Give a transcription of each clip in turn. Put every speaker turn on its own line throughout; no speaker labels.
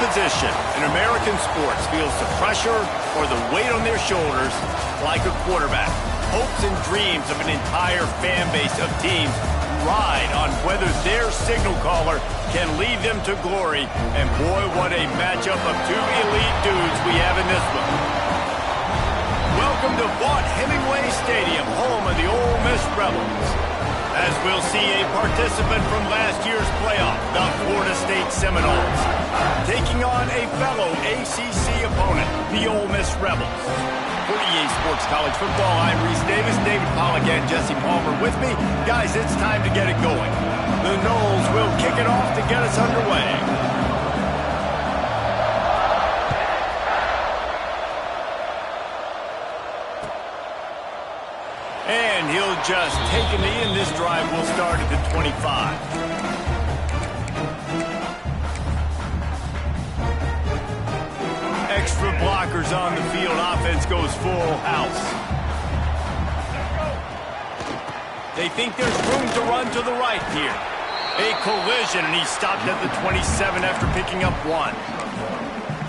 position in American sports feels the pressure or the weight on their shoulders like a quarterback. Hopes and dreams of an entire fan base of teams ride on whether their signal caller can lead them to glory. And boy, what a matchup of two elite dudes we have in this one. Welcome to Vaught Hemingway Stadium, home of the Ole Miss Rebels. As we'll see a participant from last year's playoff, the Florida State Seminoles, taking on a fellow ACC opponent, the Ole Miss Rebels. For EA Sports College Football, I'm Reese Davis, David Pollack, and Jesse Palmer with me. Guys, it's time to get it going. The Noles will kick it off to get us underway. And he'll just take a knee, and this drive will start at the 25. Extra blockers on the field. Offense goes full house. They think there's room to run to the right here. A collision, and he stopped at the 27 after picking up one.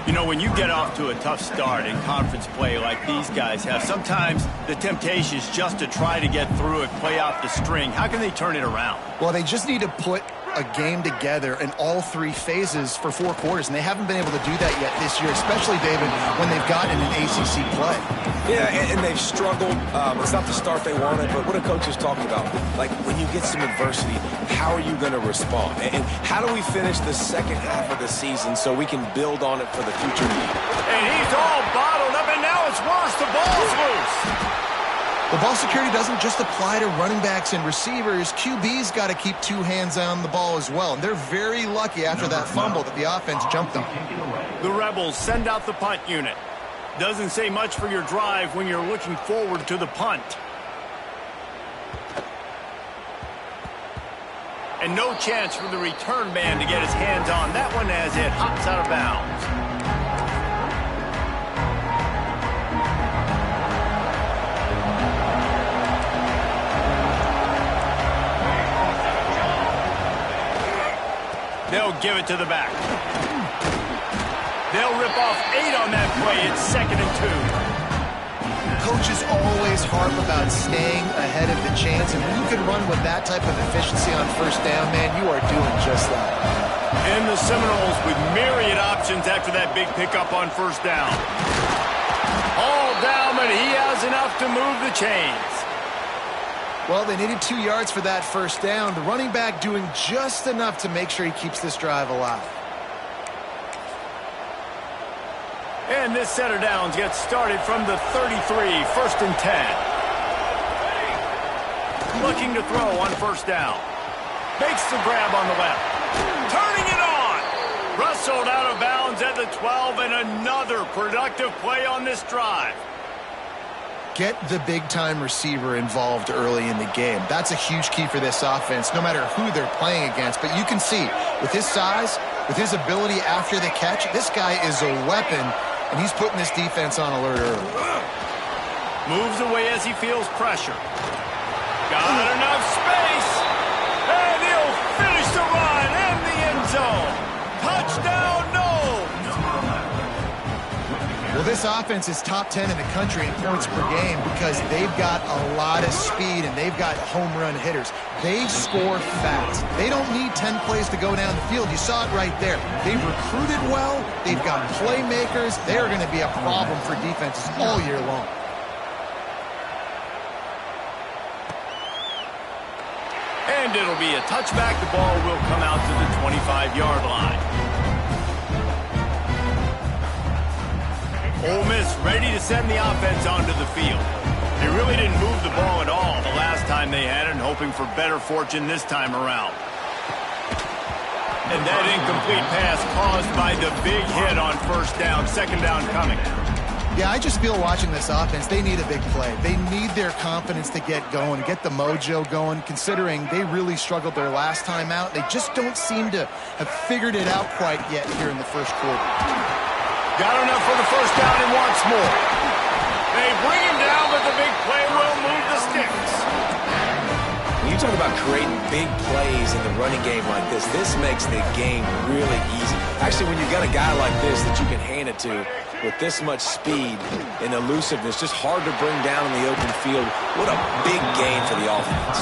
You know, when you get off to a tough start in conference play like these guys have, sometimes the temptation is just to try to get through it, play out the string. How can they turn it around?
Well, they just need to put a game together in all three phases for 4 quarters, and they haven't been able to do that yet this year, especially, David, when they've gotten an ACC play.
Yeah, and they've struggled. It's not the start they wanted, but what a coach has talked about. Like, when you get some adversity, how are you going to respond? And how do we finish the second half of the season so we can build on it for the future?
And he's all bottled up, and now it's worse. The ball's loose.
The ball security doesn't just apply to running backs and receivers. QB's got to keep 2 hands on the ball as well. And they're very lucky after that fumble that the offense jumped on.
The Rebels send out the punt unit. Doesn't say much for your drive when you're looking forward to the punt. And no chance for the return man to get his hands on that one as it hops out of bounds. They'll give it to the back. They'll rip off 8 on that play. It's 2nd and 2.
Coaches always harp about staying ahead of the chains, and when you can run with that type of efficiency on first down, man, you are doing just that.
And the Seminoles with myriad options after that big pickup on first down. All down, but he has enough to move the chains.
Well, they needed 2 yards for that first down. The running back doing just enough to make sure he keeps this drive alive.
And this set of downs gets started from the 33, 1st and 10. Looking to throw on first down. Makes the grab on the left. Turning it on. Rustled out of bounds at the 12, and another productive play on this drive.
Get the big-time receiver involved early in the game. That's a huge key for this offense, no matter who they're playing against. But you can see, with his size, with his ability after the catch, this guy is a weapon, and he's putting this defense on alert early.
Moves away as he feels pressure. Got enough space, and he'll finish the run in the end zone. Touchdown, Noles!
Well, this offense is top 10 in the country in points per game because they've got a lot of speed and they've got home run hitters. They score fast. They don't need 10 plays to go down the field. You saw it right there. They've recruited well. They've got playmakers. They're going to be a problem for defenses all year long.
And it'll be a touchback. The ball will come out to the 25-yard line. Ole Miss ready to send the offense onto the field. They really didn't move the ball at all the last time they had it, and hoping for better fortune this time around. And that incomplete pass caused by the big hit on first down. 2nd down coming.
Yeah, I just feel watching this offense, they need a big play. They need their confidence to get going, get the mojo going, considering they really struggled their last time out. They just don't seem to have figured it out quite yet here in the first quarter.
Got enough for the first down and wants more. They bring him down, but the big play will move the sticks.
You you talk about creating big plays in the running game like this, this makes the game really easy. Actually, when you've got a guy like this that you can hand it to with this much speed and elusiveness, just hard to bring down in the open field, what a big gain for the offense.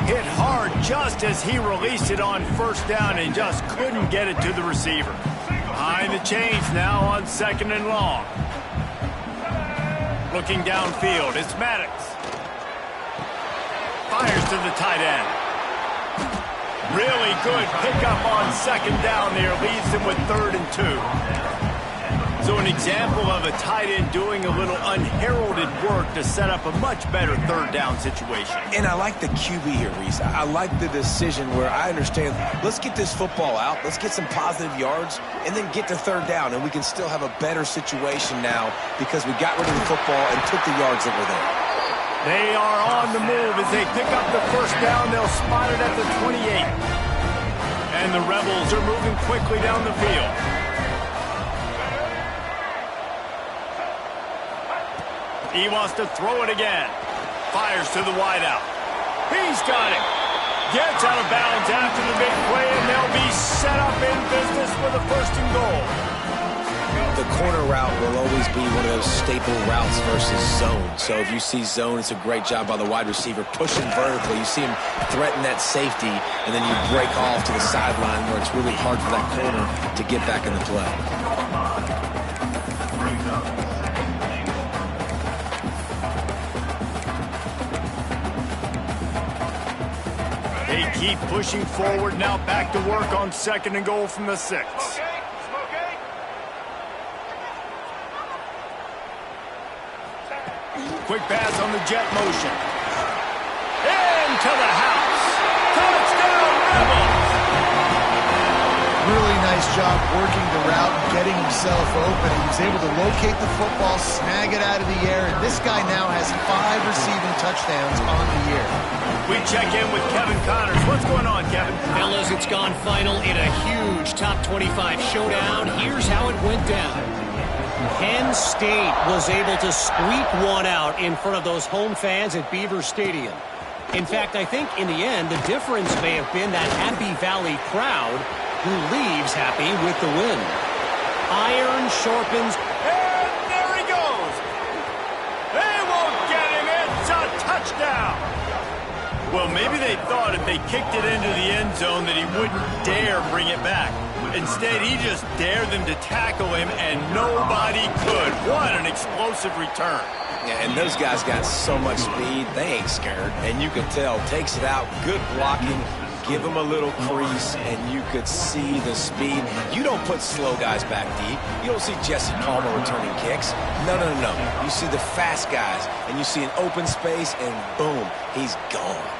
Hit hard just as he released it on first down and just couldn't get it to the receiver. Behind the chains now on 2nd and long. Looking downfield, it's Madden. Fires to the tight end. Really good pickup on 2nd down there. Leaves him with 3rd and 2. So an example of a tight end doing a little unheralded work to set up a much better 3rd down situation.
And I like the QB here, Reese. I like the decision where I understand, let's get this football out, let's get some positive yards, and then get to 3rd down, and we can still have a better situation now because we got rid of the football and took the yards that were there.
They are on the move as they pick up the 1st down. They'll spot it at the 28. And the Rebels are moving quickly down the field. He wants to throw it again. Fires to the wideout. He's got it. Gets out of bounds after the big play, and they'll be set up in business for the 1st and goal.
The corner route will always be one of those staple routes versus zone. So if you see zone, it's a great job by the wide receiver pushing vertically. You see him threaten that safety, and then you break off to the sideline where it's really hard for that corner to get back in the play.
They keep pushing forward, now back to work on 2nd and goal from the 6. Quick pass on the jet motion. Into the house. Touchdown, Rebels!
Really nice job working the route and getting himself open. He was able to locate the football, snag it out of the air, and this guy now has 5 receiving touchdowns on the year.
We check in with Kevin Connors. What's going on, Kevin?
Fellas, it's gone final in a huge top 25 showdown. Here's how it went down. Penn State was able to squeak one out in front of those home fans at Beaver Stadium. In fact, I think in the end, the difference may have been that Happy Valley crowd who leaves happy with the win. Iron sharpens.
And there he goes. They won't get him. It's a touchdown. Well, maybe they thought if they kicked it into the end zone that he wouldn't dare bring it back. Instead, he just dared them to tackle him, and nobody could. What an explosive return.
Yeah, and those guys got so much speed, they ain't scared. And you can tell, takes it out, good blocking, give him a little crease, and you could see the speed. You don't put slow guys back deep. You don't see Jesse Palmer returning kicks. No, no, no, no. You see the fast guys, and you see an open space, and boom, he's gone.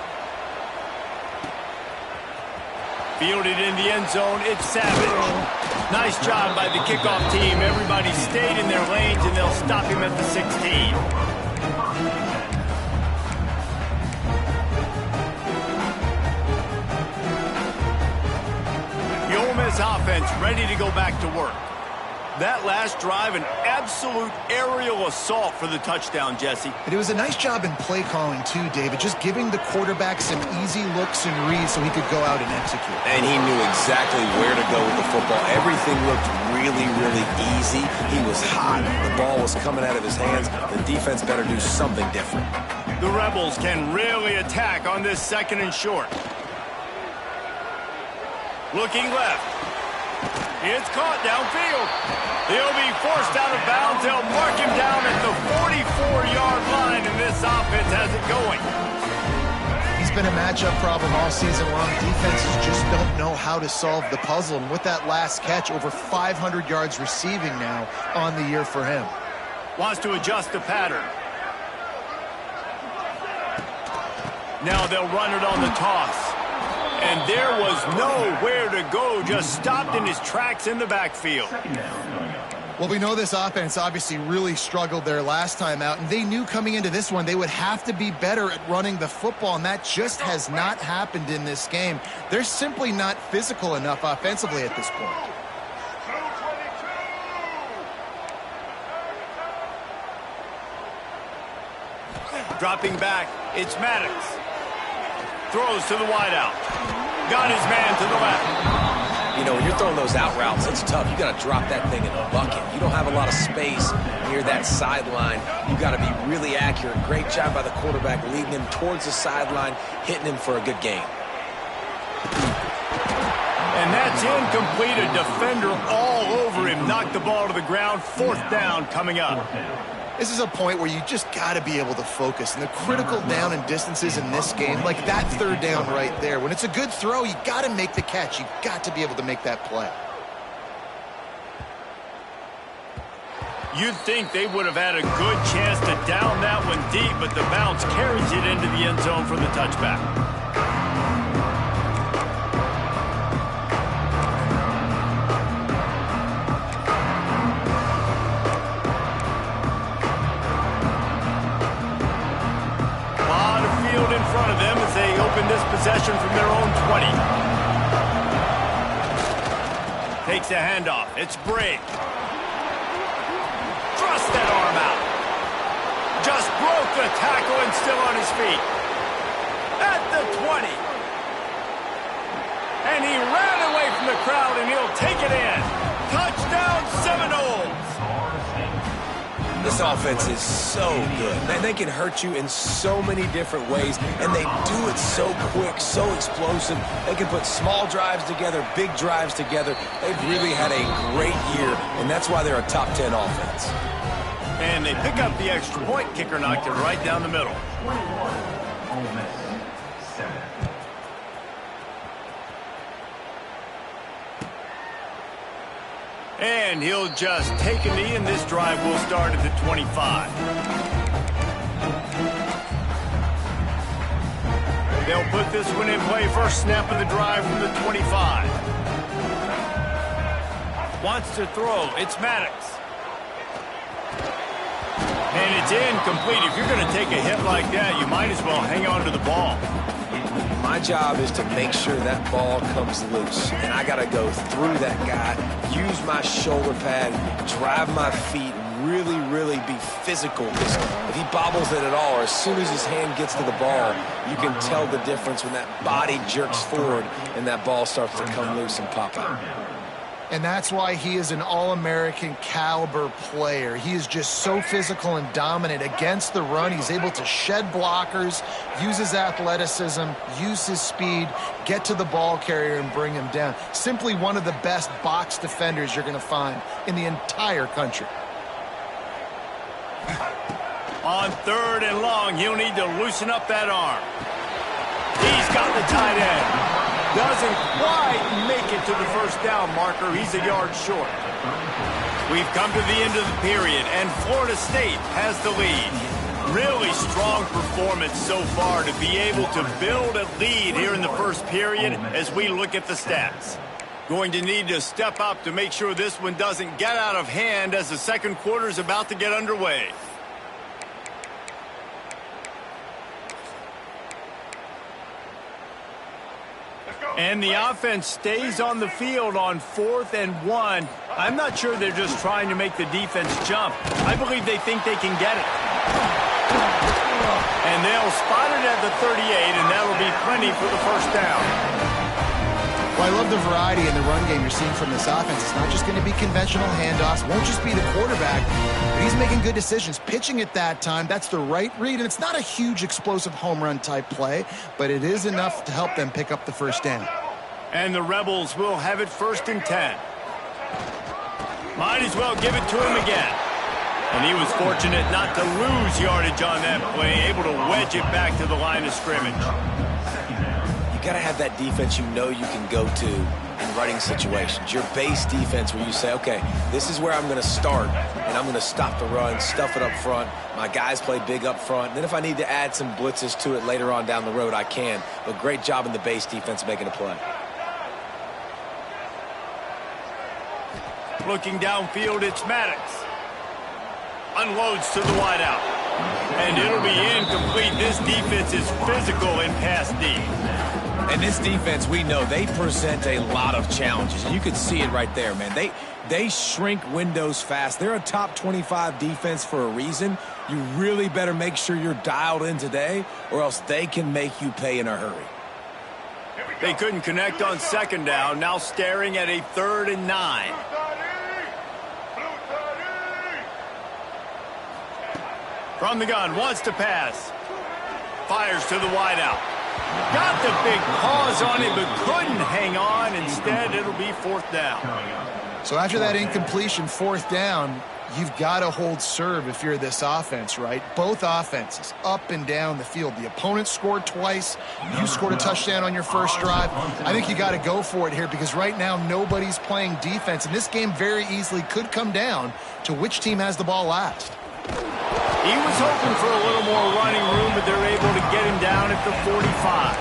Fielded in the end zone, it's Savage. Nice job by the kickoff team. Everybody stayed in their lanes, and they'll stop him at the 16. The Ole Miss offense ready to go back to work. That last drive, an absolute aerial assault for the touchdown, Jesse.
But it was a nice job in play calling, too, David, just giving the quarterback some easy looks and reads so he could go out and execute.
And he knew exactly where to go with the football. Everything looked really, really easy. He was hot. The ball was coming out of his hands. The defense better do something different.
The Rebels can really attack on this 2nd and short. Looking left. It's caught downfield. He'll be forced out of bounds. They'll mark him down at the 44-yard line, and this offense has it going.
He's been a matchup problem all season long. Defenses just don't know how to solve the puzzle. And with that last catch, over 500 yards receiving now on the year for him.
Wants to adjust the pattern. Now they'll run it on the toss. And there was nowhere to go, just stopped in his tracks in the backfield.
Well, we know this offense obviously really struggled their last time out, and they knew coming into this one they would have to be better at running the football, and that just has not happened in this game. They're simply not physical enough offensively at this point.
Dropping back, it's Maddox. Throws to the wideout. Got his man to the left.
You know, when you're throwing those out routes, it's tough. You got to drop that thing in a bucket. You don't have a lot of space near that sideline. You got to be really accurate. Great job by the quarterback leading him towards the sideline, hitting him for a good gain.
And that's incomplete. A defender all over him. Knocked the ball to the ground. 4th down coming up.
This is a point where you just got to be able to focus. And the critical down and distances in this game, like that 3rd down right there, when it's a good throw, you got to make the catch. You got to be able to make that play.
You'd think they would have had a good chance to down that one deep, but the bounce carries it into the end zone for the touchback. In front of them as they open this possession from their own 20. Takes a handoff. It's Brake. Thrust that arm out. Just broke the tackle and still on his feet. At the 20. And he ran away from the crowd and he'll take it in. Touchdown Seminoles.
This offense is so good. Man, they can hurt you in so many different ways, and they do it so quick, so explosive. They can put small drives together, big drives together. They've really had a great year, and that's why they're a top 10 offense.
And they pick up the extra point. Kicker knocked it right down the middle. And he'll just take a knee, and this drive will start at the 25. They'll put this one in play. First snap of the drive from the 25. Wants to throw. It's Maddox. And it's incomplete. If you're going to take a hit like that, you might as well hang on to the ball.
My job is to make sure that ball comes loose, and I got to go through that guy, use my shoulder pad, drive my feet, really, really be physical. Because if he bobbles it at all, or as soon as his hand gets to the ball, you can tell the difference when that body jerks forward and that ball starts to come loose and pop out.
And that's why he is an All-American caliber player. He is just so physical and dominant against the run. He's able to shed blockers, use his athleticism, use his speed, get to the ball carrier and bring him down. Simply one of the best box defenders you're going to find in the entire country.
On 3rd and long, he'll need to loosen up that arm. He's got the tight end. Doesn't quite make it to the first down marker. He's a yard short. We've come to the end of the period, and Florida State has the lead. Really strong performance so far to be able to build a lead here in the first period as we look at the stats. Going to need to step up to make sure this one doesn't get out of hand as the second quarter is about to get underway. And the offense stays on the field on 4th and 1. I'm not sure they're just trying to make the defense jump. I believe they think they can get it. And they'll spot it at the 38, and that'll be plenty for the first down.
Well, I love the variety in the run game you're seeing from this offense. It's not just going to be conventional handoffs. Won't just be the quarterback, but he's making good decisions. Pitching at that time, that's the right read, and it's not a huge explosive home run type play, but it is enough to help them pick up the first down.
And the Rebels will have it 1st and 10. Might as well give it to him again. And he was fortunate not to lose yardage on that play, able to wedge it back to the line of scrimmage.
You got to have that defense you know you can go to in running situations. Your base defense where you say, okay, this is where I'm going to start, and I'm going to stop the run, stuff it up front. My guys play big up front. And then if I need to add some blitzes to it later on down the road, I can. But great job in the base defense making a play.
Looking downfield, it's Maddox. Unloads to the wideout. And it'll be incomplete. This defense is physical in pass D.
And this defense, we know, they present a lot of challenges. You can see it right there, man. They shrink windows fast. They're a top 25 defense for a reason. You really better make sure you're dialed in today, or else they can make you pay in a hurry.
They couldn't connect on second down, now staring at a 3rd and 9. From the gun, wants to pass. Fires to the wideout. Got the big paws on it, but couldn't hang on. Instead, it'll be 4th down.
So after that incompletion, 4th down, you've got to hold serve if you're this offense, right? Both offenses up and down the field. The opponent scored twice. You scored a touchdown on your first drive. I think you got to go for it here because right now nobody's playing defense, and this game very easily could come down to which team has the ball last.
He was hoping for a little more running room, but they're able to get him down at the 45.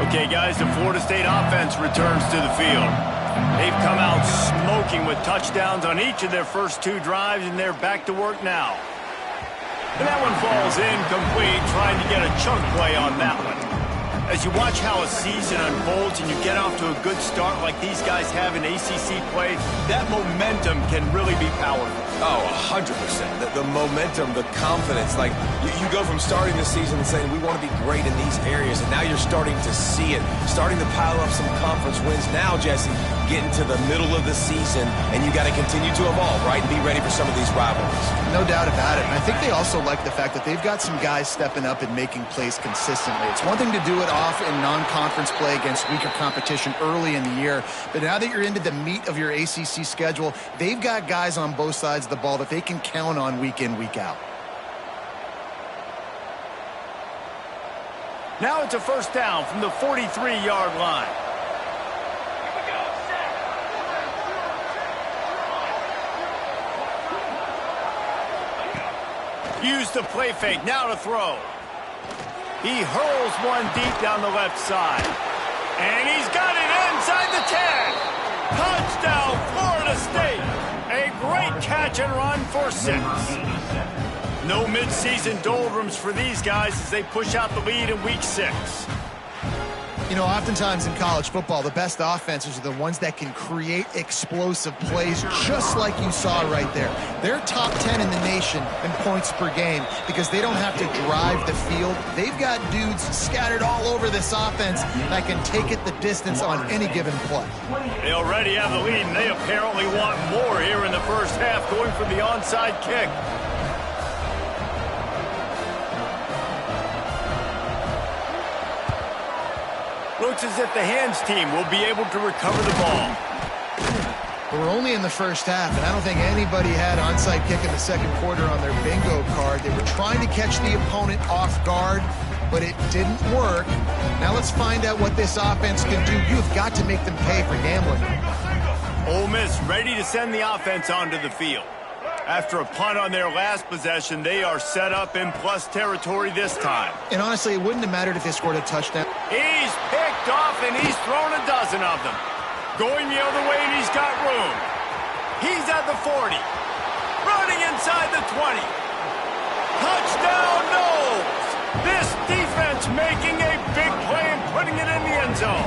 Okay, guys, the Florida State offense returns to the field. They've come out smoking with touchdowns on each of their first 2 drives, and they're back to work now. And that one falls incomplete, trying to get a chunk play on that one. As you watch how a season unfolds and you get off to a good start like these guys have in ACC play, that momentum can really be powerful.
Oh, 100%. The momentum, the confidence. Like, you go from starting the season and saying, we want to be great in these areas, and now you're starting to see it, starting to pile up some conference wins. Now, Jesse, getting to the middle of the season, and you got to continue to evolve, right, and be ready for some of these rivalries.
No doubt about it. And I think they also like the fact that they've got some guys stepping up and making plays consistently. It's one thing to do it off in non-conference play against weaker competition early in the year, but now that you're into the meat of your ACC schedule, they've got guys on both sides of the ball that they can count on week in, week out.
Now it's a 1st down from the 43-yard line. Use the play fake, now to throw. He hurls one deep down the left side. And he's got it inside the 10. Touchdown, Florida State. A great catch and run for 6. No midseason doldrums for these guys as they push out the lead in week 6.
You know, oftentimes in college football, the best offenses are the ones that can create explosive plays just like you saw right there. They're top 10 in the nation in points per game because they don't have to drive the field. They've got dudes scattered all over this offense that can take it the distance on any given play.
They already have the lead, and they apparently want more here in the first half, going for the onside kick. Looks as if the hands team will be able to recover the ball.
We're only in the first half, and I don't think anybody had onside kick in the second quarter on their bingo card. They were trying to catch the opponent off guard, but it didn't work. Now let's find out what this offense can do. You've got to make them pay for gambling.
Ole Miss ready to send the offense onto the field. After a punt on their last possession, they are set up in plus territory this time.
And honestly, it wouldn't have mattered if they scored a touchdown.
He's picked off, and he's thrown a dozen of them. Going the other way, and he's got room. He's at the 40. Running inside the 20. Touchdown, Noles! This defense making a big play and putting it in the end zone.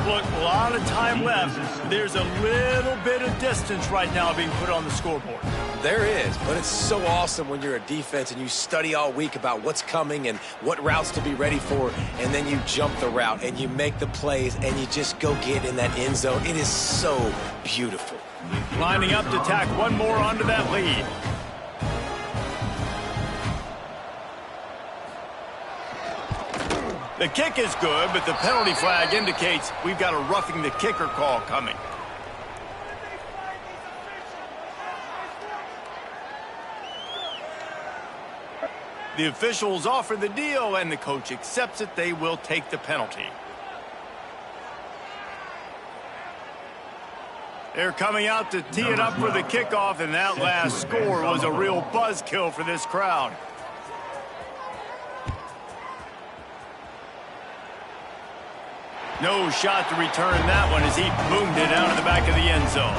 Look, a lot of time left. There's a little bit of distance right now being put on the scoreboard.
There is, but it's so awesome when you're a defense and you study all week about what's coming and what routes to be ready for, and then you jump the route and you make the plays and you just go get in that end zone. It is so beautiful.
Lining up to tack one more onto that lead. The kick is good, but the penalty flag indicates we've got a roughing the kicker call coming. The officials offer the deal, and the coach accepts it. They will take the penalty. They're coming out to tee it up for the kickoff, and that last score was a real buzzkill for this crowd. No shot to return that one as he boomed it out of the back of the end zone.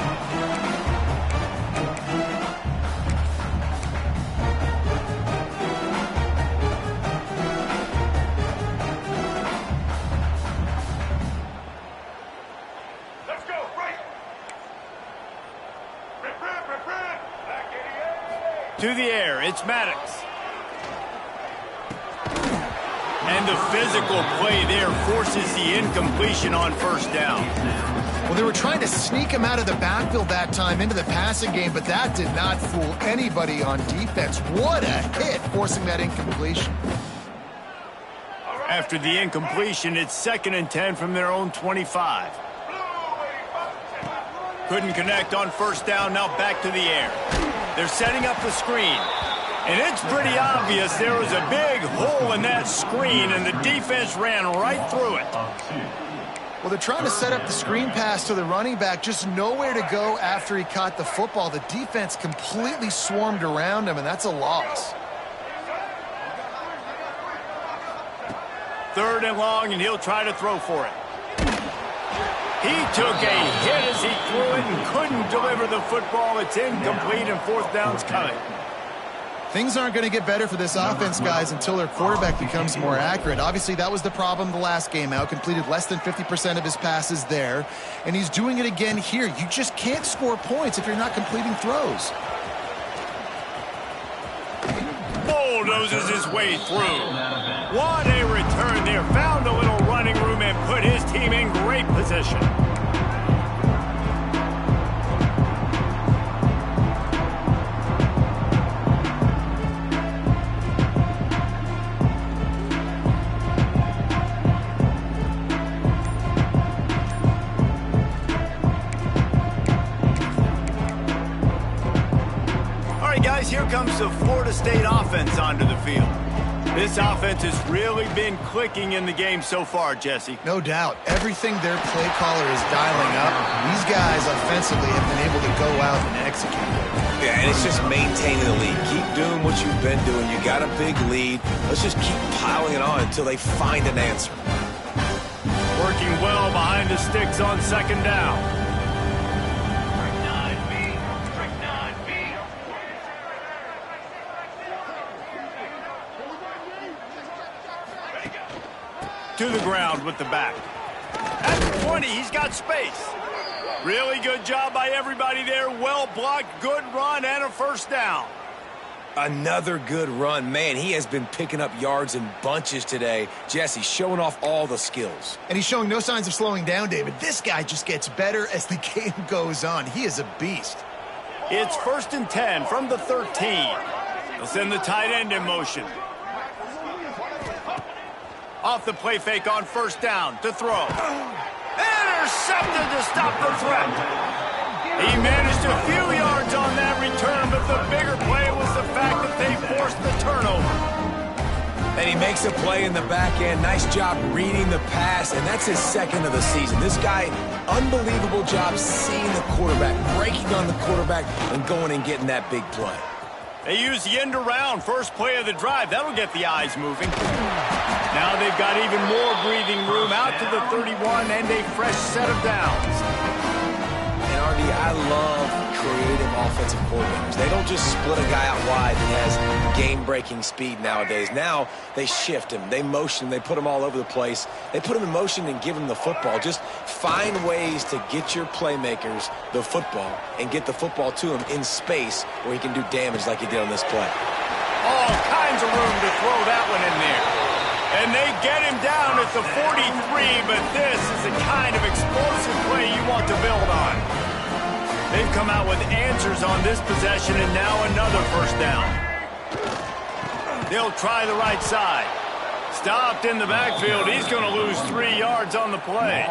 to the air. It's Maddox. And the physical play there forces the incompletion on first down.
Well, they were trying to sneak him out of the backfield that time into the passing game, but that did not fool anybody on defense. What a hit, forcing that incompletion.
After the incompletion, it's 2nd and 10 from their own 25. Couldn't connect on first down, now back to the air. They're setting up the screen. And it's pretty obvious there was a big hole in that screen, and the defense ran right through it.
Well, they're trying to set up the screen pass to the running back, just nowhere to go after he caught the football. The defense completely swarmed around him, and that's a loss.
3rd and long, and he'll try to throw for it. He took a hit as he threw it and couldn't deliver the football. It's incomplete, and 4th down's coming.
Things aren't going to get better for this offense, guys, until their quarterback becomes more accurate. Obviously, that was the problem the last game out. Completed less than 50% of his passes there, and he's doing it again here. You just can't score points if you're not completing throws.
Bulldozes his way through. What a return there. Found a little running room and put his team in great position. Here comes the Florida State offense onto the field. This offense has really been clicking in the game so far, Jesse.
No doubt. Everything their play caller is dialing up, these guys offensively have been able to go out and execute.
Yeah, and it's just maintaining the lead. Keep doing what you've been doing. You got a big lead. Let's just keep piling it on until they find an answer.
Working well behind the sticks on 2nd down. To the ground with the back. At the 20, he's got space. Really good job by everybody there. Well blocked, good run, and a 1st down.
Another good run. Man, he has been picking up yards in bunches today. Jesse showing off all the skills.
And he's showing no signs of slowing down, David. This guy just gets better as the game goes on. He is a beast.
It's 1st and 10 from the 13. They'll send the tight end in motion. Off the play fake on 1st down to throw. Intercepted to stop the threat. He managed a few yards on that return, but the bigger play was the fact that they forced the turnover.
And he makes a play in the back end. Nice job reading the pass, and that's his 2nd of the season. This guy, unbelievable job seeing the quarterback, breaking on the quarterback, and going and getting that big play.
They use the end around, first play of the drive. That'll get the eyes moving. Now they've got even more breathing room out to the 31 and a fresh set of downs.
And RD, I love creative offensive coordinators. They don't just split a guy out wide that has game-breaking speed nowadays. Now they shift him, they motion him, they put him all over the place. They put him in motion and give him the football. Just find ways to get your playmakers the football and get the football to him in space where he can do damage like he did on this play.
All kinds of room to throw that one in there. And they get him down at the 43, but this is the kind of explosive play you want to build on. They've come out with answers on this possession, and now another 1st down. They'll try the right side. Stopped in the backfield. He's going to lose 3 yards on the play.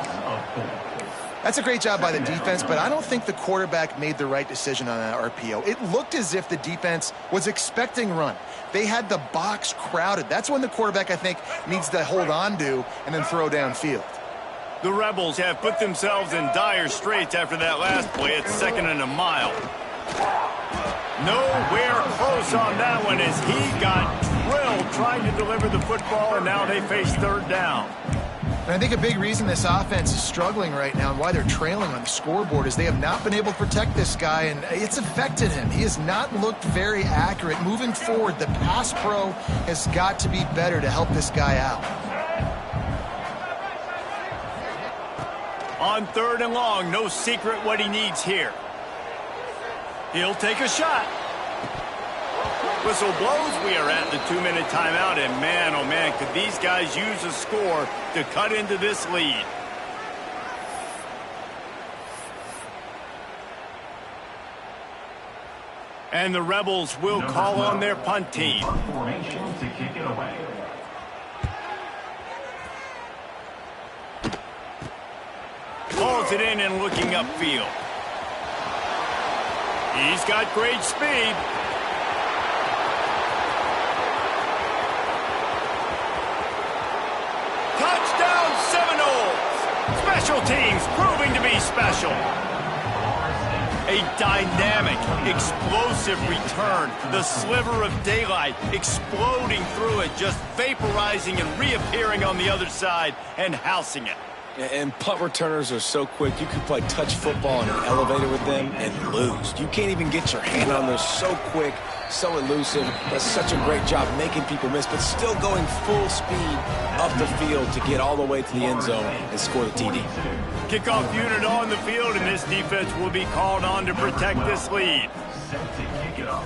That's a great job by the defense, but I don't think the quarterback made the right decision on that RPO. It looked as if the defense was expecting run. They had the box crowded. That's when the quarterback, I think, needs to hold on to and then throw downfield.
The Rebels have put themselves in dire straits after that last play. It's 2nd and a mile. Nowhere close on that one as he got drilled trying to deliver the football, and now they face 3rd down.
And I think a big reason this offense is struggling right now and why they're trailing on the scoreboard is they have not been able to protect this guy, and it's affected him. He has not looked very accurate. Moving forward, the pass pro has got to be better to help this guy out.
On 3rd and long, no secret what he needs here. He'll take a shot. Whistle blows, we are at the 2-minute timeout, and man, oh man, could these guys use a score to cut into this lead. And the Rebels will call on their punt team.
Formation to kick it away.
Calls it in and looking upfield. He's got great speed. Touchdown Seminoles! Special teams proving to be special. A dynamic, explosive return. The sliver of daylight exploding through it, just vaporizing and reappearing on the other side and housing it.
And punt returners are so quick, you can play touch football in an elevator with them and lose. You can't even get your hand on them. So quick, so elusive. Does such a great job making people miss, but still going full speed up the field to get all the way to the end zone and score the TD.
Kickoff unit on the field, and this defense will be called on to protect this lead.
Set to kick it off.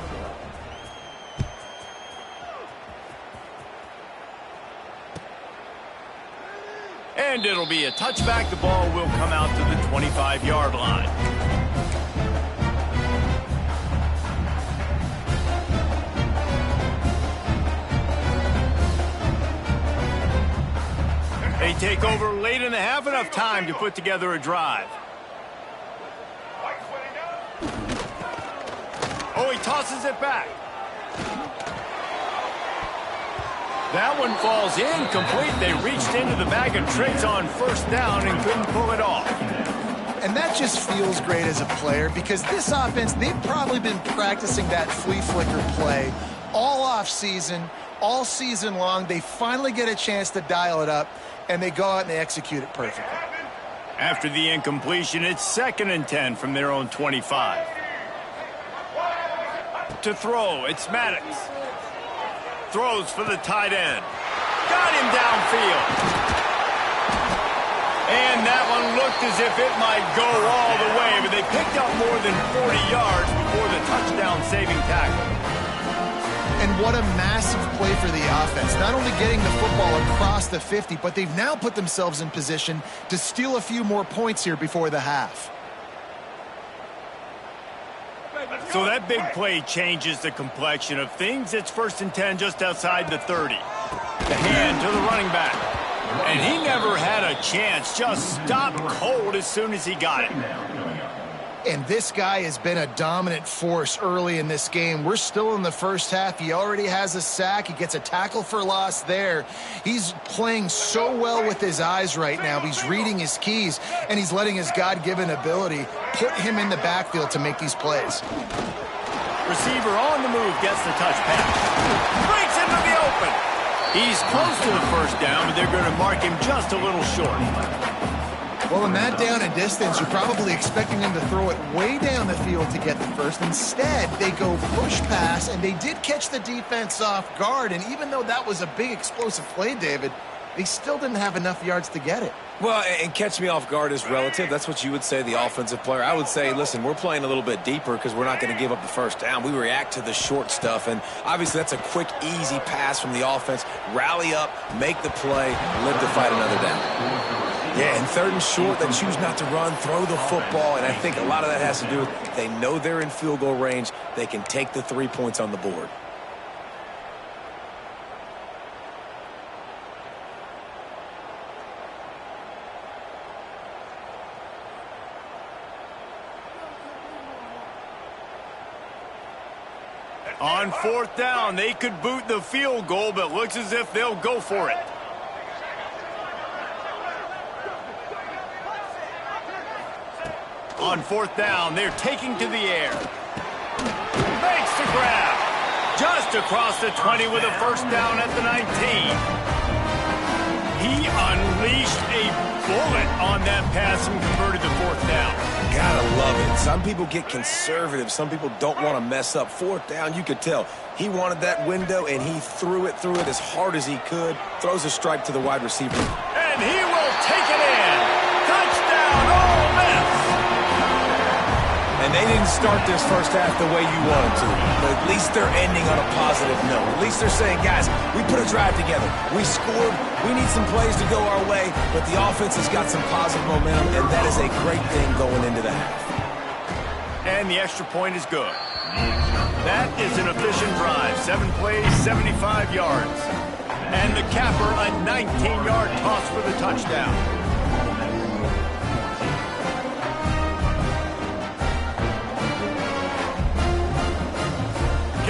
And it'll be a touchback. The ball will come out to the 25-yard line. They take over late in the half, enough time to put together a drive. Oh, he tosses it back. That one falls incomplete. They reached into the bag of tricks on first down and couldn't pull it off.
And that just feels great as a player because this offense, they've probably been practicing that flea flicker play all off season, all season long. They finally get a chance to dial it up, and they go out and they execute it perfectly.
After the incompletion, it's 2nd and 10 from their own 25. To throw, it's Madden. Throws for the tight end. Got him downfield. And that one looked as if it might go all the way, but they picked up more than 40 yards before the touchdown-saving tackle.
And what a massive play for the offense. Not only getting the football across the 50, but they've now put themselves in position to steal a few more points here before the half.
So that big play changes the complexion of things. It's 1st and 10 just outside the 30. The hand to the running back. And he never had a chance. Just stopped cold as soon as he got it.
And this guy has been a dominant force early in this game. We're still in the first half. He already has a sack. He gets a tackle for loss there. He's playing so well with his eyes right now. He's reading his keys, and he's letting his God-given ability put him in the backfield to make these plays.
Receiver on the move, gets the touch pass. Breaks into the open. He's close to the first down, but they're going to mark him just a little short.
Well, in that down and distance, you're probably expecting them to throw it way down the field to get the first. Instead, they go push pass, and they did catch the defense off guard. And even though that was a big explosive play, David, they still didn't have enough yards to get it.
Well, and catch me off guard is relative. That's what you would say, the offensive player. I would say, listen, we're playing a little bit deeper because we're not going to give up the first down. We react to the short stuff, and obviously that's a quick, easy pass from the offense. Rally up, make the play, live to fight another down. Yeah, and 3rd and short, they choose not to run, throw the football, and I think a lot of that has to do with they know they're in field goal range. They can take the 3 points on the board.
On 4th down, they could boot the field goal, but looks as if they'll go for it. On 4th down, they're taking to the air. Makes the grab. Just across the 20 with a first down at the 19. He unleashed a bullet on that pass and converted the 4th down.
Gotta love it. Some people get conservative. Some people don't want to mess up. 4th down, you could tell. He wanted that window, and he threw it as hard as he could. Throws a strike to the wide receiver.
And he will take it in. Touchdown, Ole Miss.
And And they didn't start this first half the way you wanted to. But at least they're ending on a positive note. At least they're saying, guys, we put a drive together. We scored. We need some plays to go our way. But the offense has got some positive momentum, and that is a great thing going into the half.
And the extra point is good. That is an efficient drive. 7 plays, 75 yards. And the capper, a 19-yard toss for the touchdown.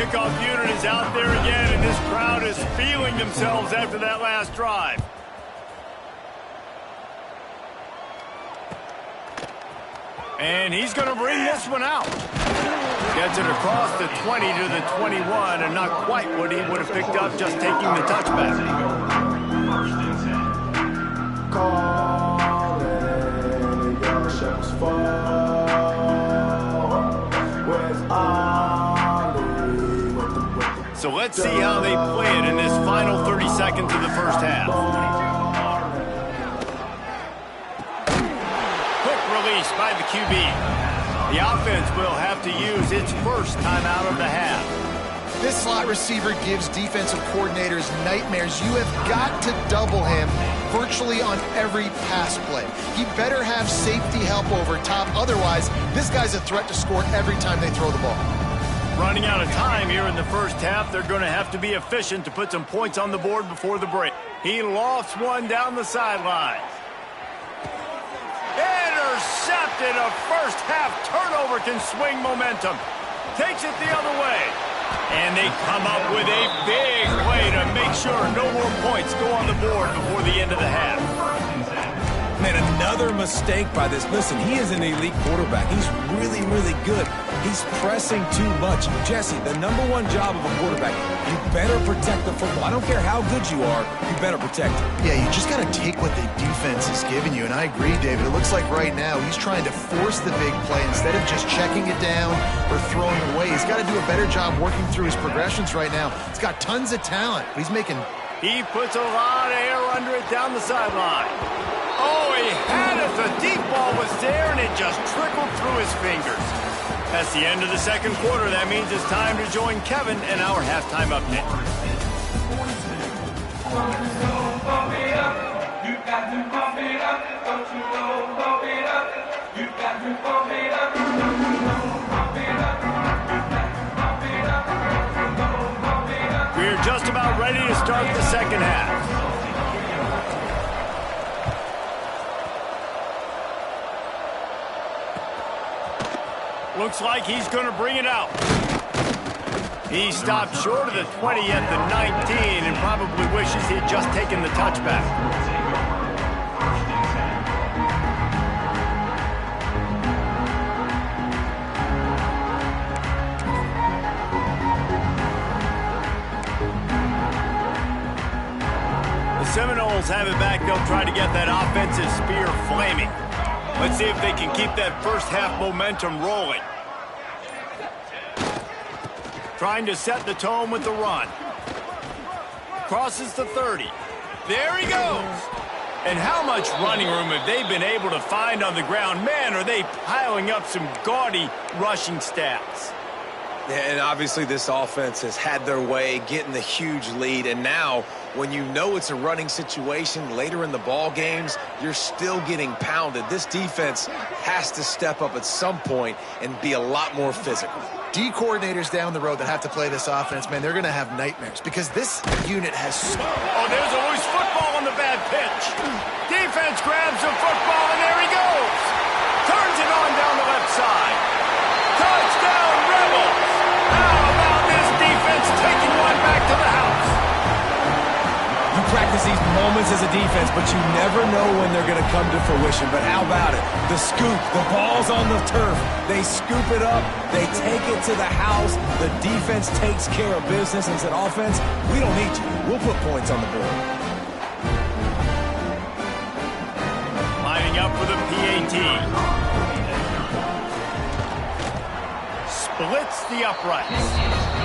Kickoff unit is out there again, and this crowd is feeling themselves after that last drive. And he's going to bring this one out. Gets it across the 20 to the 21, and not quite what he would have picked up just taking the touchback. So let's see how they play it in this final 30 seconds of the first half. Quick release by the QB. The offense will have to use its first timeout of the half.
This slot receiver gives defensive coordinators nightmares. You have got to double him virtually on every pass play. He better have safety help over top. Otherwise, this guy's a threat to score every time they throw the ball.
Running out of time here in the first half, they're going to have to be efficient to put some points on the board before the break. He lofts one down the sideline. Intercepted. A first half turnover can swing momentum. Takes it the other way. And they come up with a big play to make sure no more points go on the board before the end of the half.
Man, another mistake by this. Listen, he is an elite quarterback. He's really, really good. He's pressing too much. Jesse, the #1 job of a quarterback, you better protect the football. I don't care how good you are, you better protect it.
Yeah, you just got to take what the defense is giving you. And I agree, David. It looks like right now he's trying to force the big play instead of just checking it down or throwing it away. He's got to do a better job working through his progressions right now. He's got tons of talent, but he's making...
He puts a lot of air under it down the sideline. Oh, he had it. The deep ball was there, and it just trickled through his fingers. That's the end of the second quarter. That means it's time to join Kevin in our halftime update. We're just about ready to start the second half. Looks like he's going to bring it out. He stopped short of the 20 at the 19 and probably wishes he had just taken the touchback. The Seminoles have it back. They'll try to get that offensive spear flaming. Let's see if they can keep that first half momentum rolling. Trying to set the tone with the run. Crosses the 30. There he goes. And how much running room have they been able to find on the ground? Man, are they piling up some gaudy rushing stats.
And obviously this offense has had their way, getting the huge lead. And now, when you know it's a running situation later in the ball games, you're still getting pounded. This defense has to step up at some point and be a lot more physical.
D coordinators down the road that have to play this offense, man, they're going to have nightmares because this unit has...
Oh, there's a loose football on the bad pitch. Defense grabs the football, and there he goes. Turns it on down the left side. Touchdown, Rebels. How about this defense taking one back to the house?
You practice these moments as a defense, but you never know when they're going to come to fruition. But how about it? The scoop, the ball's on the turf. They scoop it up. They take it to the house. The defense takes care of business and said, offense, we don't need you. We'll put points on the board.
Lining up for the PAT. Splits the uprights.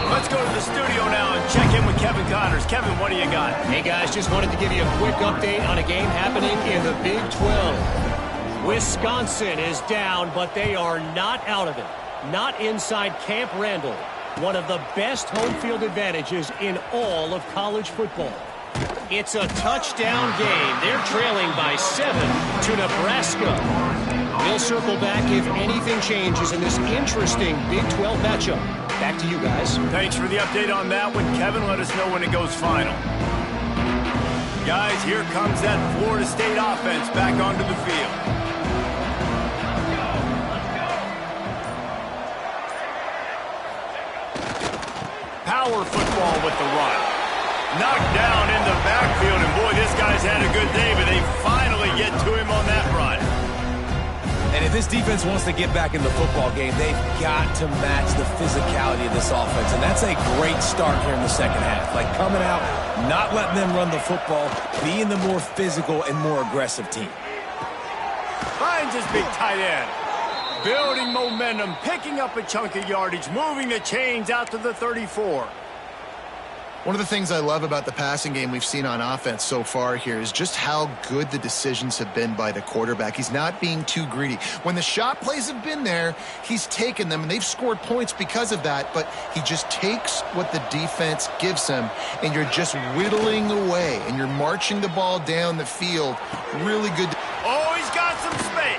Let's go to the studio now and check in with Kevin Connors. Kevin, what do you got?
Hey, guys, just wanted to give you a quick update on a game happening in the Big 12. Wisconsin is down, but they are not out of it. not inside Camp Randall, one of the best home field advantages in all of college football. It's a touchdown game. They're trailing by 7 to Nebraska. We'll circle back if anything changes in this interesting Big 12 matchup. Back to you guys.
Thanks for the update on that one, Kevin. Let us know when it goes final. Guys, here comes that Florida State offense back onto the field. Power football with the run. Knocked down in the backfield, and boy, this guy's had a good day, but they finally get to him on that run.
And if this defense wants to get back in the football game, they've got to match the physicality of this offense. And that's a great start here in the second half. Like coming out, not letting them run the football, being the more physical and more aggressive team.
Finds his big tight end. Building momentum, picking up a chunk of yardage, moving the chains out to the 34.
One of the things I love about the passing game we've seen on offense so far here is just how good the decisions have been by the quarterback. He's not being too greedy. When the shot plays have been there, he's taken them, and they've scored points because of that, but he just takes what the defense gives him, and you're just whittling away, and you're marching the ball down the field. Really good.
Oh, he's got some space.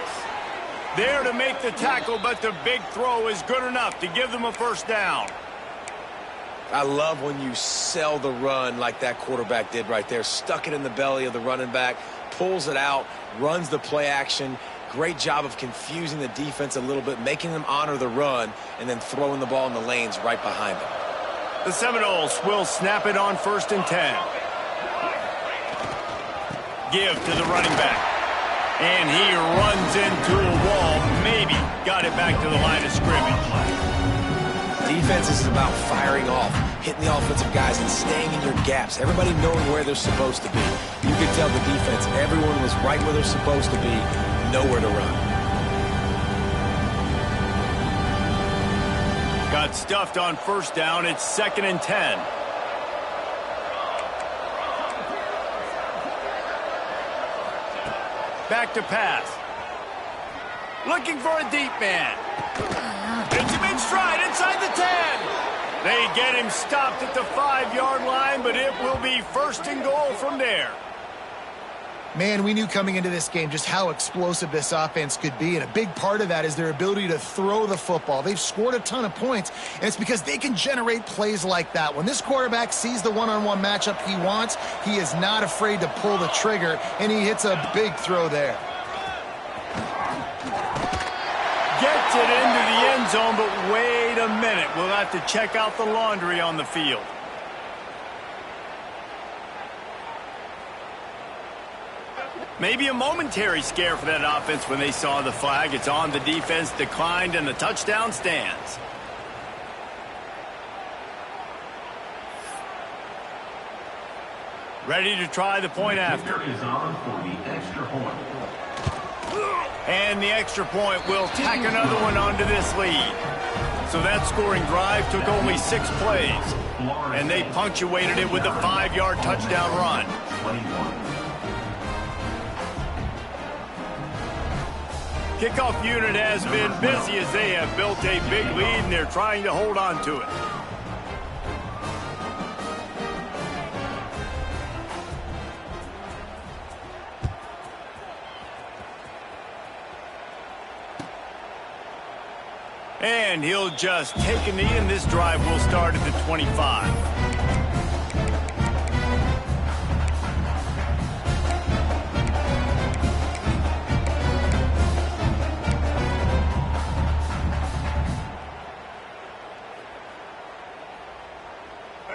There to make the tackle, but the big throw is good enough to give them a first down.
I love when you sell the run like that quarterback did right there. Stuck it in the belly of the running back, pulls it out, runs the play action. Great job of confusing the defense a little bit, making them honor the run, and then throwing the ball in the lanes right behind them.
The Seminoles will snap it on 1st and 10. Give to the running back. And he runs into a wall. Maybe got it back to the line of scrimmage.
Defense is about firing off, hitting the offensive guys, and staying in your gaps. Everybody knowing where they're supposed to be. You could tell the defense, everyone was right where they're supposed to be, nowhere to run.
Got stuffed on 1st down. It's 2nd and 10. Back to pass. Looking for a deep man. It's a big stride inside the 10. They get him stopped at the 5-yard line, but it will be 1st and goal from there.
Man, we knew coming into this game just how explosive this offense could be, and a big part of that is their ability to throw the football. They've scored a ton of points, and it's because they can generate plays like that. When this quarterback sees the one-on-one matchup he wants, he is not afraid to pull the trigger, and he hits a big throw there.
Gets it into the end zone, but wait a minute. We'll have to check out the laundry on the field. Maybe a momentary scare for that offense when they saw the flag. It's on, the defense declined, and the touchdown stands. Ready to try the point after.
Is on for the extra point.
And the extra point will tack another one onto this lead. So that scoring drive took only 6 plays. And they punctuated it with a 5-yard touchdown run.
21.
Kickoff unit has been busy as they have built a big lead, and they're trying to hold on to it. And he'll just take a knee, and this drive will start at the 25.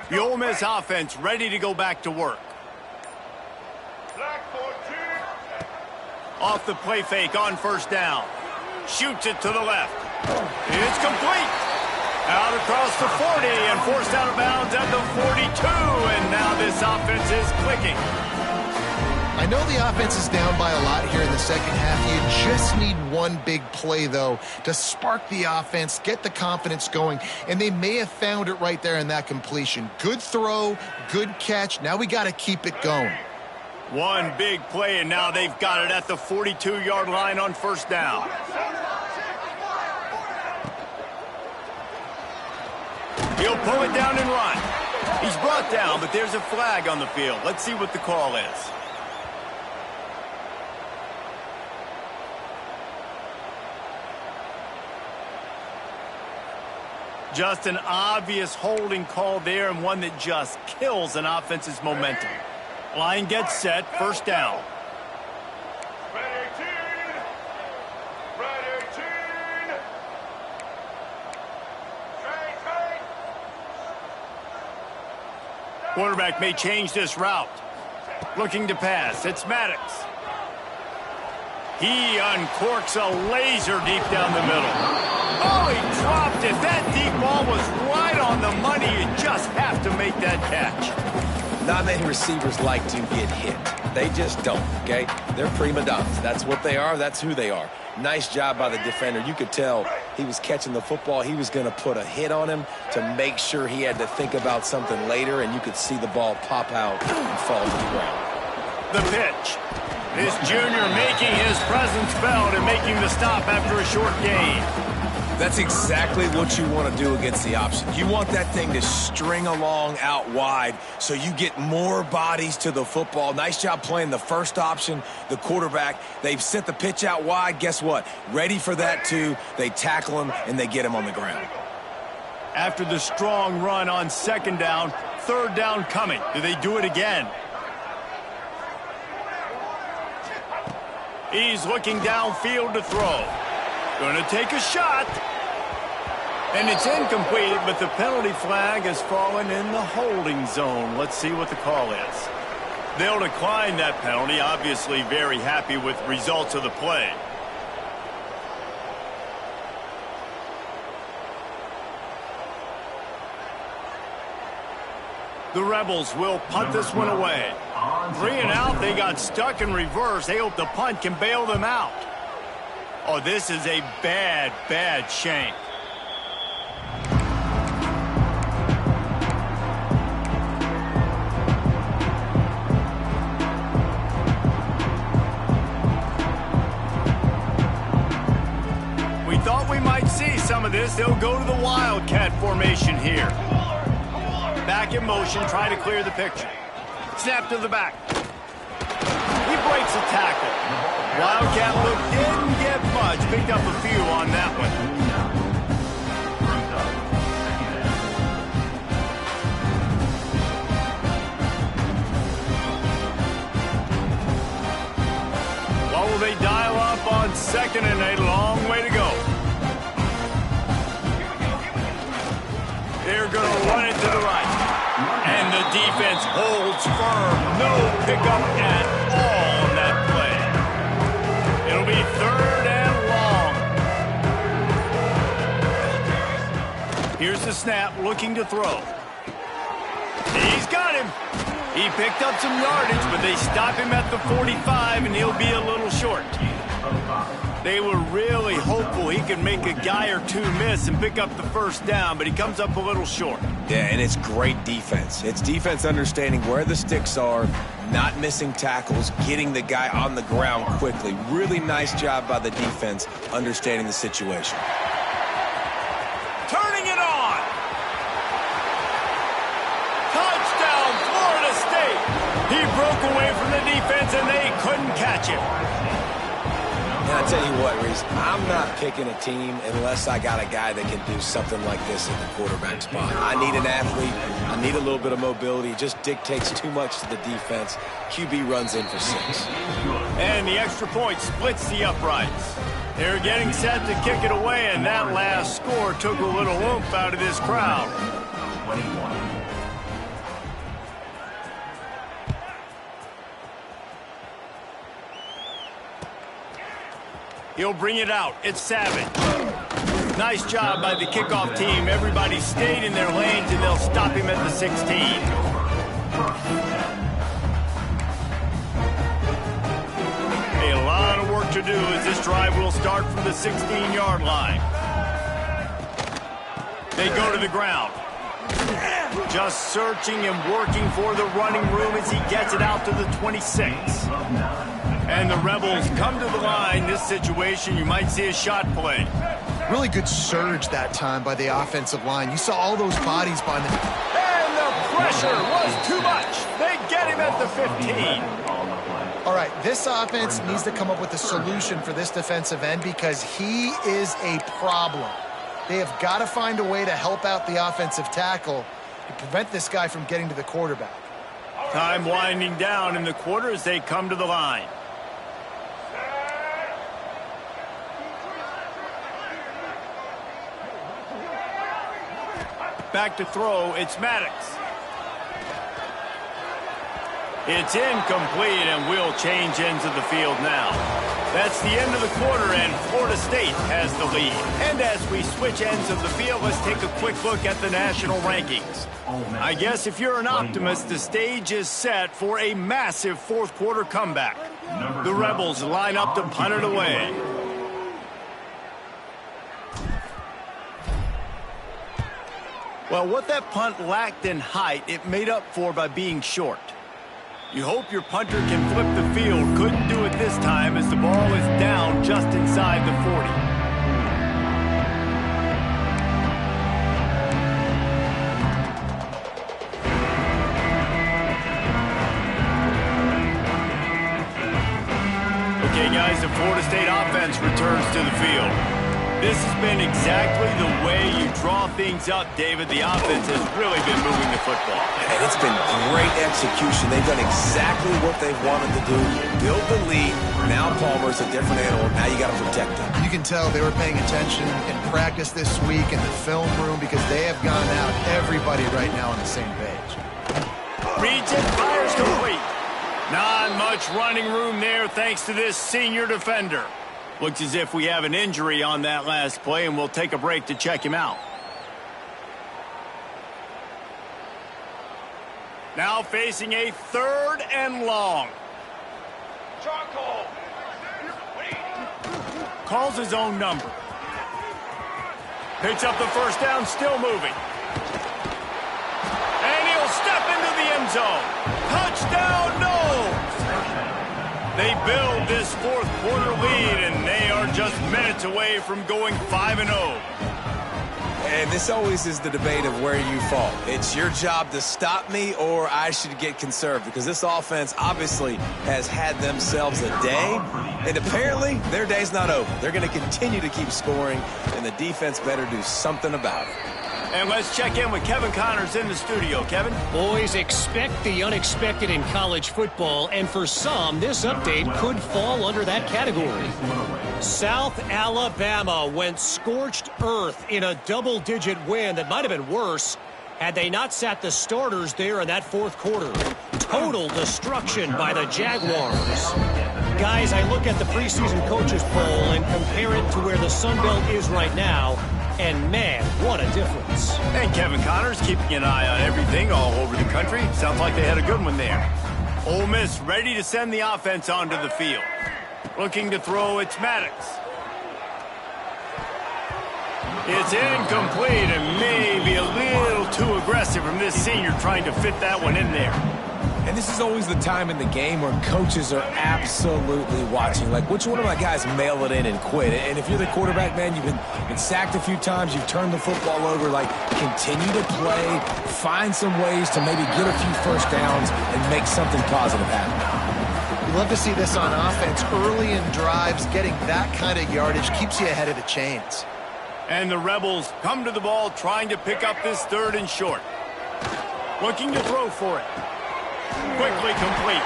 The Ole Miss offense ready to go back to work. Off the play fake on 1st down. Shoots it to the left. It's complete. Out across the 40 and forced out of bounds at the 42. And now this offense is clicking.
I know the offense is down by a lot here in the second half. You just need one big play, though, to spark the offense, get the confidence going, and they may have found it right there in that completion. Good throw, good catch. Now we got to keep it going.
One big play, and now they've got it at the 42-yard line on 1st down. He'll pull it down and run. He's brought down, but there's a flag on the field. Let's see what the call is. Just an obvious holding call there, and one that just kills an offense's momentum. Line gets set, first down. Quarterback may change this route. Looking to pass. It's Madden. He uncorks a laser deep down the middle. Oh, he dropped it. That deep ball was right on the money. You just have to make that catch.
Not many receivers like to get hit. They just don't, okay? They're prima donnas. That's what they are. That's who they are. Nice job by the defender. You could tell he was catching the football. He was going to put a hit on him to make sure he had to think about something later, and you could see the ball pop out and fall to the ground.
The pitch. This junior making his presence felt and making the stop after a short gain.
That's exactly what you want to do against the option. You want that thing to string along out wide so you get more bodies to the football. Nice job playing the first option, the quarterback. They've sent the pitch out wide. Guess what? Ready for that too. They tackle him and they get him on the ground.
After the strong run on second down, third down coming. Do they do it again? He's looking downfield to throw. Going to take a shot. And it's incomplete, but the penalty flag has fallen in the holding zone. Let's see what the call is. They'll decline that penalty, obviously very happy with the results of the play. The Rebels will punt this one away. 3 and out, they got stuck in reverse. They hope the punt can bail them out. Oh, this is a bad, bad shank. We thought we might see some of this. They'll go to the Wildcat formation here. Back in motion, try to clear the picture. Snap to the back. He breaks a tackle. Wildcat look didn't get much. Picked up a few on that one. What will they dial up on second and a long way to go? They're going to run it to the right. And the defense holds firm. No pickup at all on that play. It'll be third and long. Here's the snap, looking to throw. He's got him. He picked up some yardage, but they stop him at the 45, and he'll be a little short. They were really hopeful he could make a guy or two miss and pick up the first down, but he comes up a little short.
Yeah, and it's great defense. It's defense understanding where the sticks are, not missing tackles, getting the guy on the ground quickly. Really nice job by the defense understanding the situation.
Turning it on. Touchdown, Florida State. He broke away from the defense, and they couldn't catch him.
And I tell you what, Reese, I'm not picking a team unless I got a guy that can do something like this in the quarterback spot. I need an athlete. I need a little bit of mobility. It just dictates too much to the defense. QB runs in for 6.
And the extra point splits the uprights. They're getting set to kick it away, and that last score took a little oomph out of this crowd.
21.
He'll bring it out. It's Savage. Nice job by the kickoff team. Everybody stayed in their lanes, and they'll stop him at the 16. A lot of work to do as this drive will start from the 16-yard line. They go to the ground. Just searching and working for the running room as he gets it out to the 26. And the Rebels come to the line. This situation, you might see a shot play.
Really good surge that time by the offensive line. You saw all those bodies behind them.
And the pressure was too much. They get him at the 15.
All right, this offense needs to come up with a solution for this defensive end because he is a problem. They have got to find a way to help out the offensive tackle to prevent this guy from getting to the quarterback.
Time winding down in the quarter as they come to the line. Back to throw, it's Maddox. It's incomplete, and we'll change ends of the field now. That's the end of the quarter, and Florida State has the lead. And as we switch ends of the field, let's take a quick look at the national rankings. I guess if you're an optimist, the stage is set for a massive fourth quarter comeback. The Rebels line up to punt it away. Well, what that punt lacked in height, it made up for by being short. You hope your punter can flip the field. Couldn't do it this time as the ball is down just inside the 40. Okay, guys, the Florida State offense returns to the field. This has been exactly the way you draw things up, David. The offense has really been moving the football.
And it's been great execution. They've done exactly what they've wanted to do. Build the lead. Now Palmer's a different animal. Now you got to protect him.
You can tell they were paying attention in practice this week in the film room because they have gone out, everybody right now on the same page.
Reads it, fires complete. Not much running room there thanks to this senior defender. Looks as if we have an injury on that last play, and we'll take a break to check him out. Now facing a 3rd and long. Calls his own number. Picks up the first down, still moving. And he'll step into the end zone. Touchdown, no! They build this fourth quarter lead, and they are just minutes away from going 5-0.
And this always is the debate of where you fall. It's your job to stop me, or I should get conserved, because this offense obviously has had themselves a day, and apparently their day's not over. They're going to continue to keep scoring, and the defense better do something about it.
And let's check in with Kevin Connors in the studio. Kevin?
Boys, expect the unexpected in college football, and for some, this update could fall under that category. South Alabama went scorched earth in a double-digit win that might have been worse had they not sat the starters there in that fourth quarter. Total destruction by the Jaguars. Guys, I look at the preseason coaches poll and compare it to where the Sun Belt is right now, and man, what a difference.
And Kevin Connors keeping an eye on everything all over the country. Sounds like they had a good one there. Ole Miss ready to send the offense onto the field. Looking to throw, it's Maddox. It's incomplete and maybe a little too aggressive from this senior trying to fit that one in there.
And this is always the time in the game where coaches are absolutely watching. Like, which one of my guys mail it in and quit? And if you're the quarterback, man, you've been sacked a few times, you've turned the football over, like, continue to play, find some ways to maybe get a few first downs and make something positive happen.
You love to see this on offense. Early in drives, getting that kind of yardage keeps you ahead of the chains.
And the Rebels come to the ball trying to pick up this 3rd and short. Looking to throw for it. Quickly complete.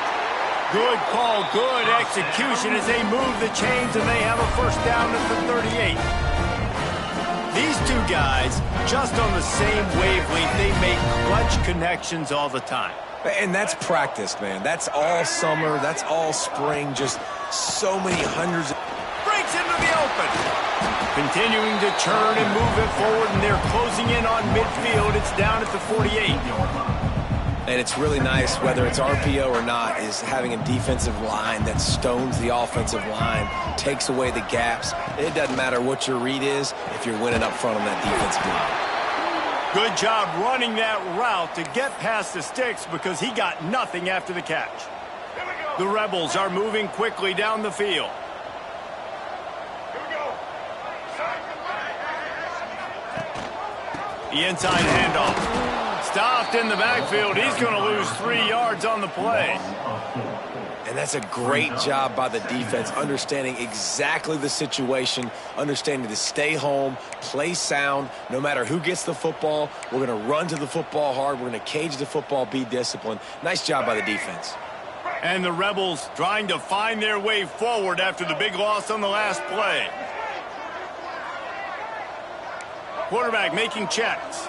Good call, good execution as they move the chains and they have a first down at the 38. These two guys, just on the same wavelength, they make clutch connections all the time.
And that's practice, man. That's all summer. That's all spring. Just so many hundreds of...
Breaks into the open. Continuing to churn and move it forward, and they're closing in on midfield. It's down at the 48.
And it's really nice, whether it's RPO or not, is having a defensive line that stones the offensive line, takes away the gaps. It doesn't matter what your read is if you're winning up front on that defensive line.
Good job running that route to get past the sticks because he got nothing after the catch. The Rebels are moving quickly down the field. The inside handoff. Stopped in the backfield. He's going to lose 3 yards on the play.
And that's a great job by the defense, understanding exactly the situation, understanding to stay home, play sound. No matter who gets the football, we're going to run to the football hard. We're going to cage the football, be disciplined. Nice job by the defense.
And the Rebels trying to find their way forward after the big loss on the last play. Quarterback making checks.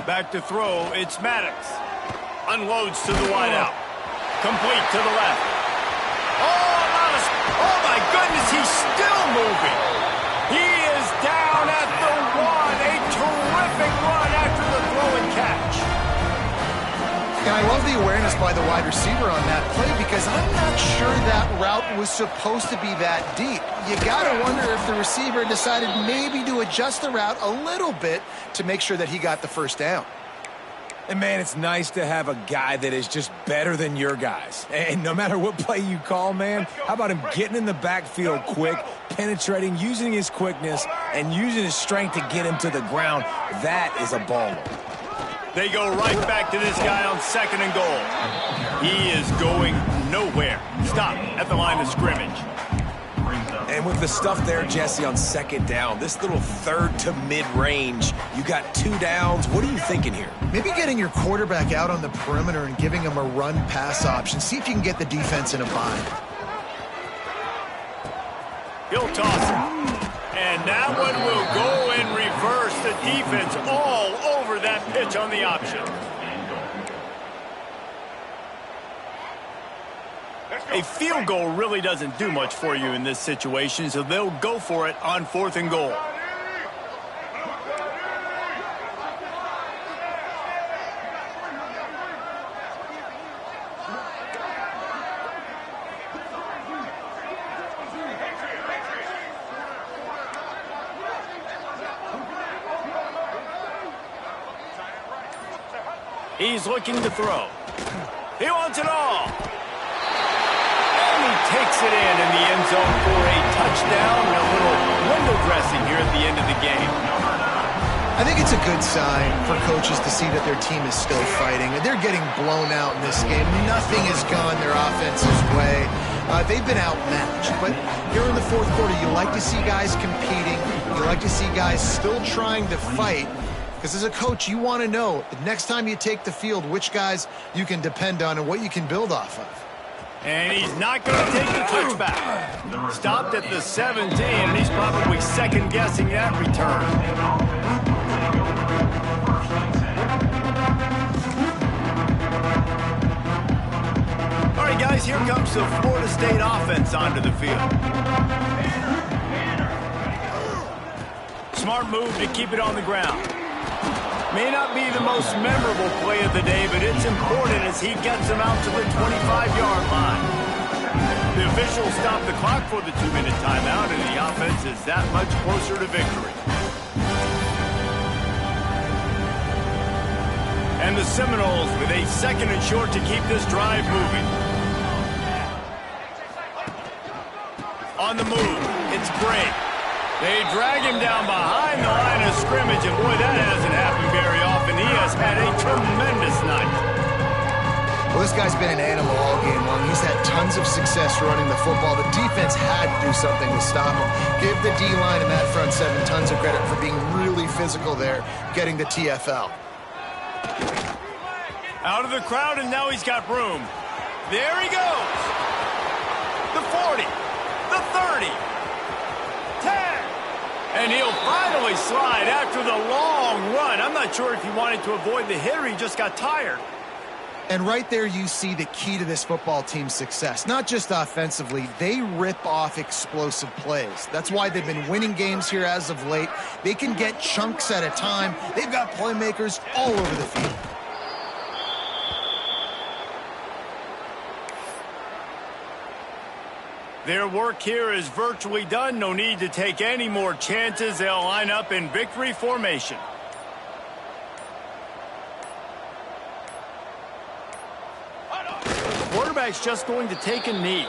Back to throw, it's Maddox. Unloads to the wideout. Complete to the left. Oh my goodness, he's still moving. He is down at the 1. A terrific run after the throw and catch.
And I love the awareness by the wide receiver on that play because I'm not sure that route was supposed to be that deep. You got to wonder if the receiver decided maybe to adjust the route a little bit to make sure that he got the first down.
And, man, it's nice to have a guy that is just better than your guys. And no matter what play you call, man, how about him getting in the backfield quick, penetrating, using his quickness, and using his strength to get him to the ground. That is a baller.
They go right back to this guy on 2nd and goal. He is going nowhere. Stop at the line of scrimmage.
And with the stuff there, Jesse, on 2nd down, this little 3rd to mid-range, you got 2 downs. What are you thinking here?
Maybe getting your quarterback out on the perimeter and giving him a run-pass option. See if you can get the defense in a bind.
He'll toss it. And that one will go in reverse. The defense all over that pitch on the option. A field goal really doesn't do much for you in this situation, so they'll go for it on 4th and goal. He's looking to throw. He wants it all. And he takes it in the end zone for a touchdown. A little window dressing here at the end of the game.
I think it's a good sign for coaches to see that their team is still fighting. They're getting blown out in this game. Nothing has gone their offense's way. They've been outmatched. But here in the 4th quarter, you like to see guys competing. You like to see guys still trying to fight. Because as a coach, you want to know the next time you take the field which guys you can depend on and what you can build off of.
And he's not going to take the touchback. Stopped at the 17, and he's probably second-guessing that return. All right, guys, here comes the Florida State offense onto the field. Smart move to keep it on the ground. May not be the most memorable play of the day, but it's important as he gets him out to the 25-yard line. The officials stop the clock for the 2-minute timeout, and the offense is that much closer to victory. And the Seminoles with a 2nd and short to keep this drive moving. On the move, it's Gray. They drag him down behind the line of scrimmage, and boy, that hasn't happened very often. He has had a tremendous night.
Well, this guy's been an animal all game long. He's had tons of success running the football. The defense had to do something to stop him. Give the D-line and that front 7 tons of credit for being really physical there, getting the TFL.
Out of the crowd, and now he's got room. There he goes. The 40, the 30. And he'll finally slide after the long run. I'm not sure if he wanted to avoid the hit or he just got tired.
And right there you see the key to this football team's success. Not just offensively, they rip off explosive plays. That's why they've been winning games here as of late. They can get chunks at a time. They've got playmakers all over the field.
Their work here is virtually done. No need to take any more chances. They'll line up in victory formation. quarterback's just going to take a knee.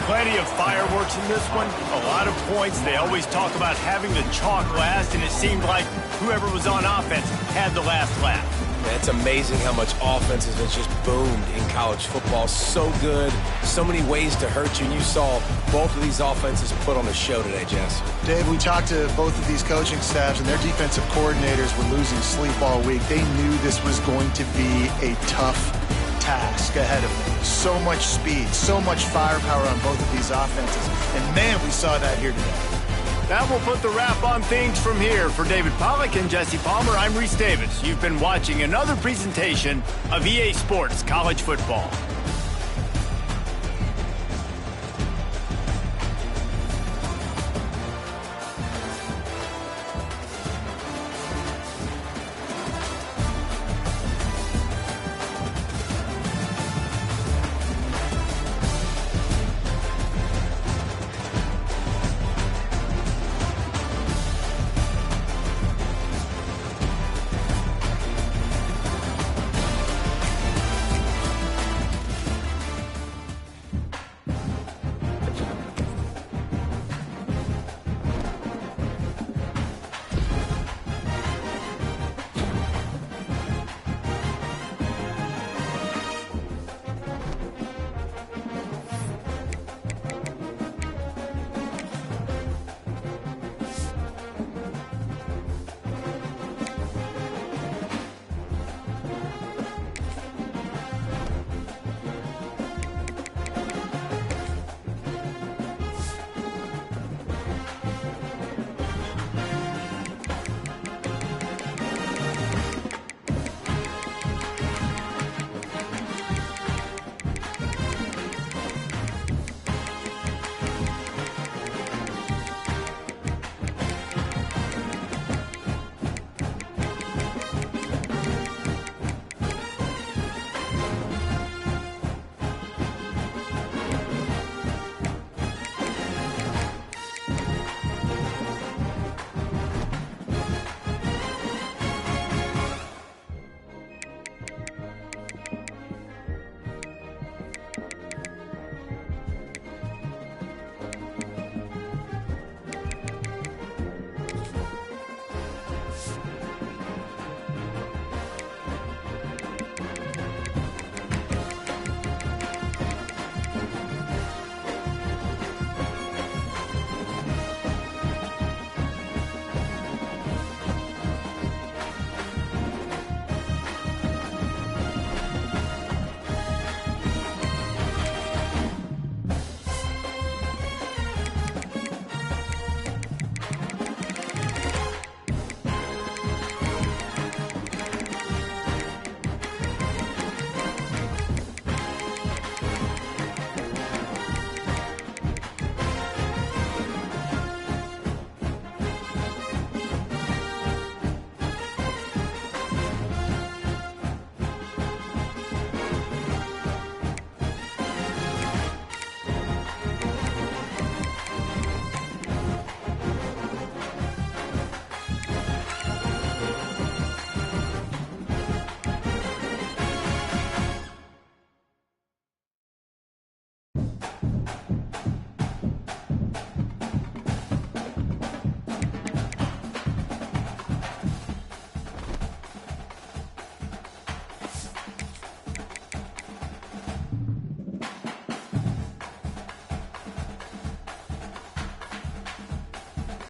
Plenty of fireworks in this one. A lot of points. They always talk about having the chalk last, and it seemed like whoever was on offense had the last laugh.
Man, it's amazing how much offense has just boomed in college football. So good, so many ways to hurt you, and you saw both of these offenses put on a show today, Jess.
Dave, we talked to both of these coaching staffs, and their defensive coordinators were losing sleep all week. They knew this was going to be a tough task ahead of them. So much speed, so much firepower on both of these offenses. And, man, we saw that here today.
That will put the wrap on things from here. For David Pollack and Jesse Palmer, I'm Reese Davis. You've been watching another presentation of EA Sports College Football.